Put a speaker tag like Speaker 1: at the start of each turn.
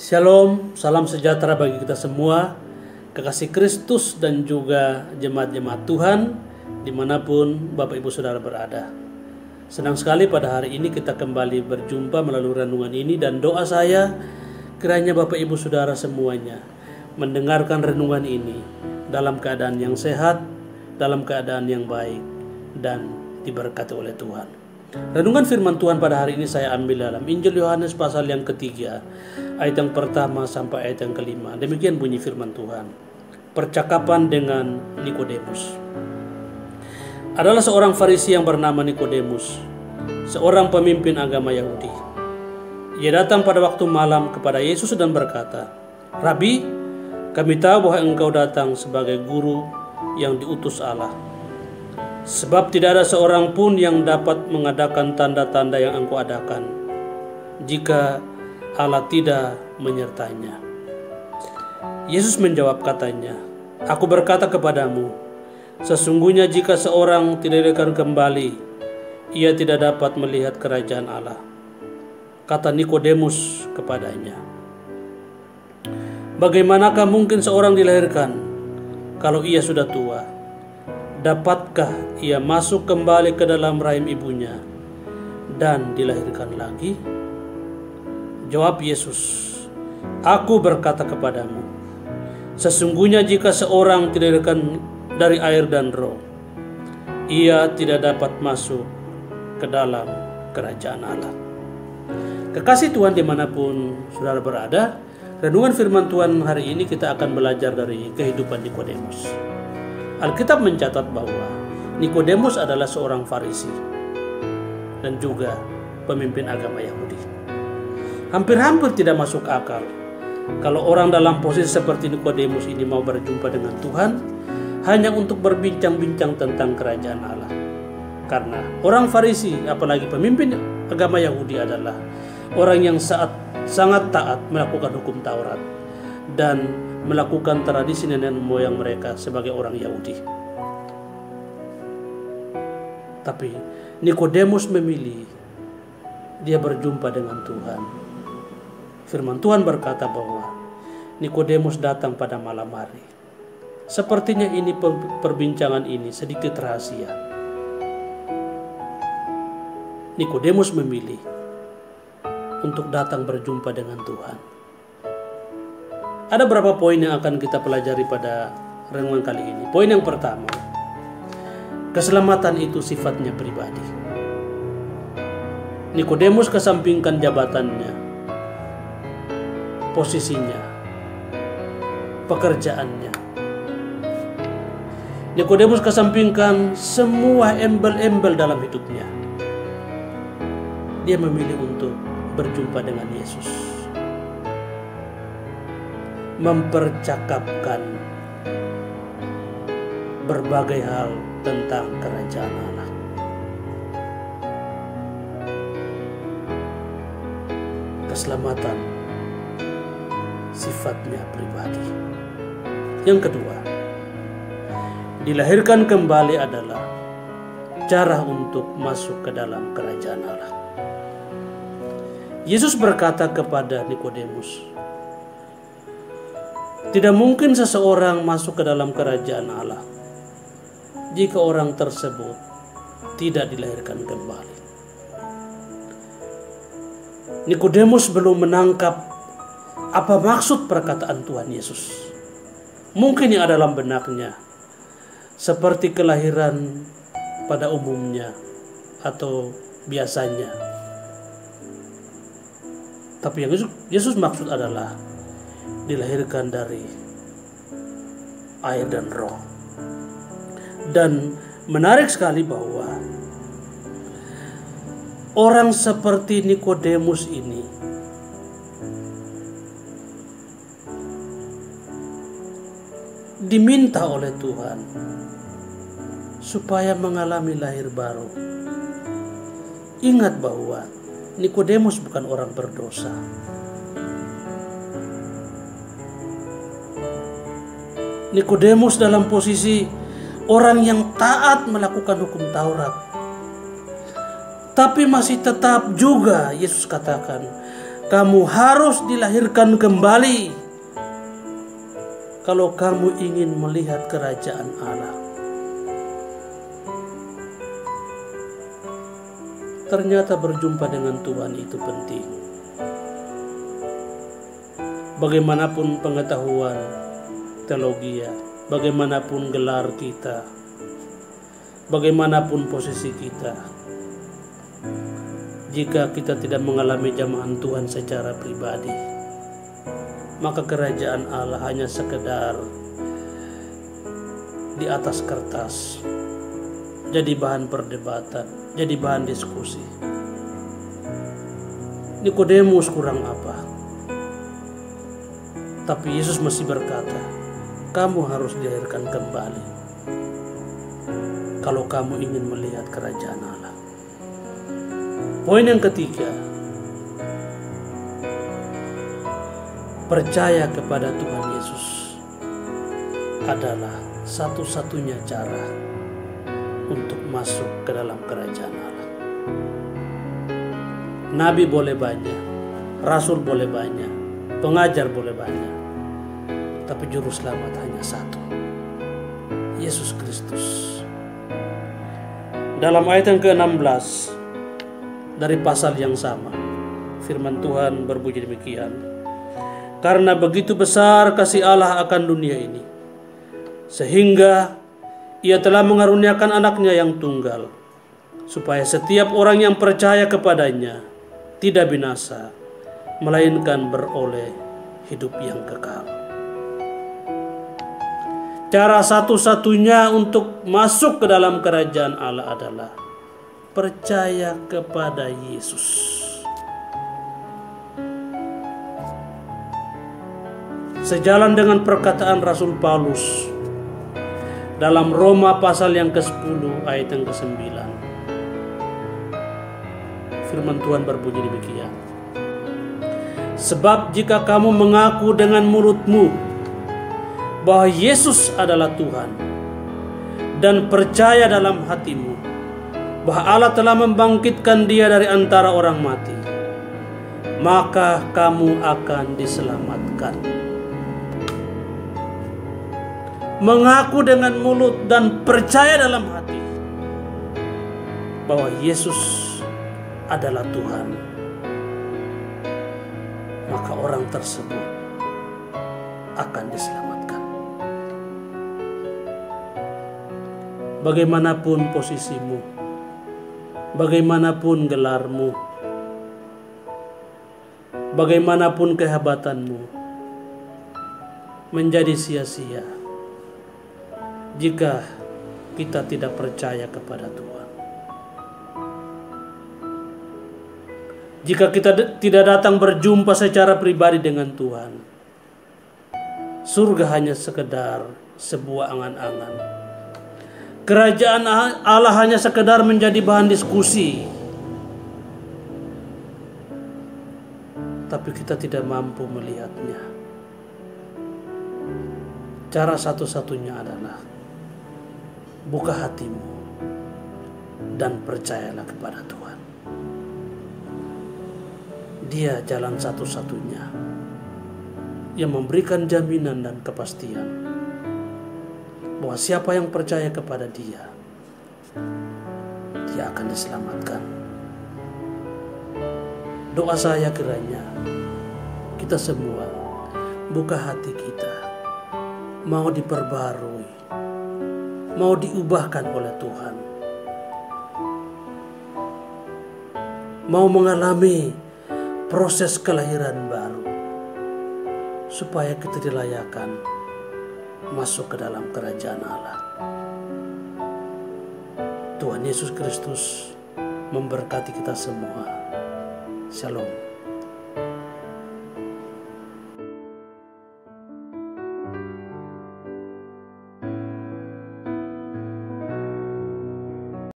Speaker 1: Shalom, salam sejahtera bagi kita semua, kekasih Kristus dan juga jemaat-jemaat Tuhan dimanapun Bapak Ibu Saudara berada. Senang sekali pada hari ini kita kembali berjumpa melalui renungan ini, dan doa saya kiranya Bapak Ibu Saudara semuanya mendengarkan renungan ini dalam keadaan yang sehat, dalam keadaan yang baik, dan diberkati oleh Tuhan. Renungan firman Tuhan pada hari ini saya ambil dalam Injil Yohanes pasal yang ketiga, ayat yang pertama sampai ayat yang kelima. Demikian bunyi firman Tuhan. Percakapan dengan Nikodemus. Adalah seorang Farisi yang bernama Nikodemus, seorang pemimpin agama Yahudi. Ia datang pada waktu malam kepada Yesus dan berkata, "Rabi, kami tahu bahwa engkau datang sebagai guru yang diutus Allah. Sebab tidak ada seorang pun yang dapat mengadakan tanda-tanda yang engkau adakan jika Allah tidak menyertainya." Yesus menjawab katanya, "Aku berkata kepadamu, sesungguhnya jika seorang tidak dilahirkan kembali, ia tidak dapat melihat kerajaan Allah." Kata Nikodemus kepadanya, "Bagaimanakah mungkin seorang dilahirkan kalau ia sudah tua? Dapatkah ia masuk kembali ke dalam rahim ibunya dan dilahirkan lagi?" Jawab Yesus, "Aku berkata kepadamu, sesungguhnya jika seorang tidak dilahirkan dari air dan roh, ia tidak dapat masuk ke dalam kerajaan Allah." Kekasih Tuhan dimanapun saudara berada, renungan firman Tuhan hari ini kita akan belajar dari kehidupan Nikodemus. Alkitab mencatat bahwa Nikodemus adalah seorang Farisi dan juga pemimpin agama Yahudi. Hampir-hampir tidak masuk akal kalau orang dalam posisi seperti Nikodemus ini mau berjumpa dengan Tuhan hanya untuk berbincang-bincang tentang kerajaan Allah. Karena orang Farisi, apalagi pemimpin agama Yahudi, adalah orang yang sangat taat melakukan hukum Taurat dan melakukan tradisi nenek moyang mereka sebagai orang Yahudi. Tapi Nikodemus memilih dia berjumpa dengan Tuhan. Firman Tuhan berkata bahwa Nikodemus datang pada malam hari. Sepertinya ini perbincangan ini sedikit rahasia. Nikodemus memilih untuk datang berjumpa dengan Tuhan. Ada beberapa poin yang akan kita pelajari pada renungan kali ini. Poin yang pertama, keselamatan itu sifatnya pribadi. Nikodemus kesampingkan jabatannya, posisinya, pekerjaannya. Nikodemus kesampingkan semua embel-embel dalam hidupnya. Dia memilih untuk berjumpa dengan Yesus, mempercakapkan berbagai hal tentang kerajaan Allah. Keselamatan sifatnya pribadi. Yang kedua, dilahirkan kembali adalah cara untuk masuk ke dalam kerajaan Allah. Yesus berkata kepada Nikodemus, "Tidak mungkin seseorang masuk ke dalam kerajaan Allah jika orang tersebut tidak dilahirkan kembali." Nikodemus belum menangkap apa maksud perkataan Tuhan Yesus. Mungkin yang ada dalam benaknya seperti kelahiran pada umumnya atau biasanya. Tapi yang Yesus maksud adalah dilahirkan dari air dan roh. Dan menarik sekali bahwa orang seperti Nikodemus ini diminta oleh Tuhan supaya mengalami lahir baru. Ingat bahwa Nikodemus bukan orang berdosa. Nikodemus dalam posisi orang yang taat melakukan hukum Taurat. Tapi masih tetap juga Yesus katakan, Kamu harus dilahirkan kembali kalau kamu ingin melihat kerajaan Allah. Ternyata berjumpa dengan Tuhan itu penting. Bagaimanapun pengetahuan teologi, bagaimanapun gelar kita, bagaimanapun posisi kita, jika kita tidak mengalami jamahan Tuhan secara pribadi, maka kerajaan Allah hanya sekedar di atas kertas, jadi bahan perdebatan, jadi bahan diskusi. Nikodemus kurang apa? Tapi Yesus masih berkata, kamu harus dilahirkan kembali kalau kamu ingin melihat kerajaan Allah. Poin yang ketiga, percaya kepada Tuhan Yesus adalah satu-satunya cara untuk masuk ke dalam kerajaan Allah. Nabi boleh banyak, rasul boleh banyak, pengajar boleh banyak, tapi juru selamat hanya satu, Yesus Kristus. Dalam ayat yang ke-16 dari pasal yang sama, firman Tuhan berbunyi demikian. Karena begitu besar kasih Allah akan dunia ini, sehingga Ia telah mengaruniakan anaknya yang tunggal, supaya setiap orang yang percaya kepadanya tidak binasa, melainkan beroleh hidup yang kekal. Cara satu-satunya untuk masuk ke dalam kerajaan Allah adalah percaya kepada Yesus. Sejalan dengan perkataan Rasul Paulus dalam Roma pasal yang ke-10 ayat yang ke-9. Firman Tuhan berbunyi demikian. Sebab jika kamu mengaku dengan mulutmu bahwa Yesus adalah Tuhan dan percaya dalam hatimu bahwa Allah telah membangkitkan Dia dari antara orang mati, maka kamu akan diselamatkan. Mengaku dengan mulut dan percaya dalam hati bahwa Yesus adalah Tuhan, maka orang tersebut akan diselamatkan. Bagaimanapun posisimu, bagaimanapun gelarmu, bagaimanapun kehebatanmu, menjadi sia-sia jika kita tidak percaya kepada Tuhan. Jika kita tidak datang berjumpa secara pribadi dengan Tuhan, surga hanya sekedar sebuah angan-angan. Kerajaan Allah hanya sekedar menjadi bahan diskusi. Tapi kita tidak mampu melihatnya. Cara satu-satunya adalah buka hatimu dan percayalah kepada Tuhan. Dia jalan satu-satunya yang memberikan jaminan dan kepastian bahwa siapa yang percaya kepada Dia, dia akan diselamatkan. Doa saya kiranya kita semua buka hati kita, mau diperbarui, mau diubahkan oleh Tuhan, mau mengalami proses kelahiran baru, supaya kita dilayakan masuk ke dalam kerajaan Allah. Tuhan Yesus Kristus memberkati kita semua. Shalom.